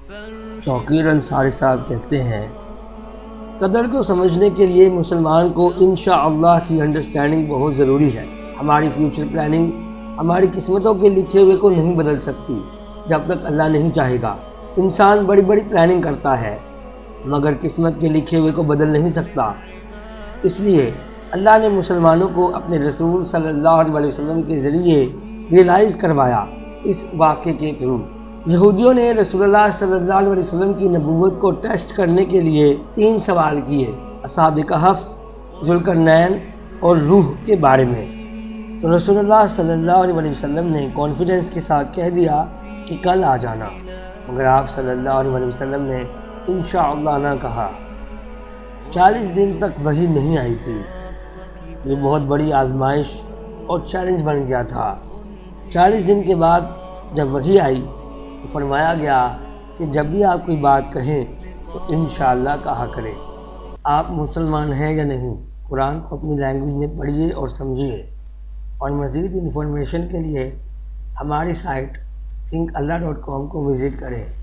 توقیر انصاری صاحب کہتے ہیں، قدر کو سمجھنے کے لیے مسلمان کو انشاءاللہ کی انڈرسٹینڈنگ بہت ضروری ہے۔ ہماری فیوچر پلاننگ ہماری قسمتوں کے لکھے ہوئے کو نہیں بدل سکتی جب تک اللہ نہیں چاہے گا۔ انسان بڑی بڑی پلاننگ کرتا ہے مگر قسمت کے لکھے ہوئے کو بدل نہیں سکتا۔ اس لیے اللہ نے مسلمانوں کو اپنے رسول صلی اللہ علیہ وسلم کے ذریعے ریئلائز کروایا۔ اس واقعے کے تھرو یہودیوں نے رسول اللہ صلی اللہ علیہ وسلم کی نبوت کو ٹیسٹ کرنے کے لیے 3 سوال کیے، اصحاب کہف، ذوالقرنین اور روح کے بارے میں۔ تو رسول اللہ صلی اللہ علیہ وسلم نے کانفیڈنس کے ساتھ کہہ دیا کہ کل آ جانا، مگر آپ صلی اللہ علیہ وسلم نے انشاءاللہ نہ کہا۔ 40 دن تک وحی نہیں آئی تھی۔ یہ بہت بڑی آزمائش اور چیلنج بن گیا تھا۔ 40 دن کے بعد جب وحی آئی تو فرمایا گیا کہ جب بھی آپ کوئی بات کہیں تو انشاءاللہ کہا کریں۔ آپ مسلمان ہیں یا نہیں، قرآن کو اپنی لینگویج میں پڑھیے اور سمجھیے، اور مزید انفارمیشن کے لیے ہماری سائٹ thinkallah.com کو وزٹ کریں۔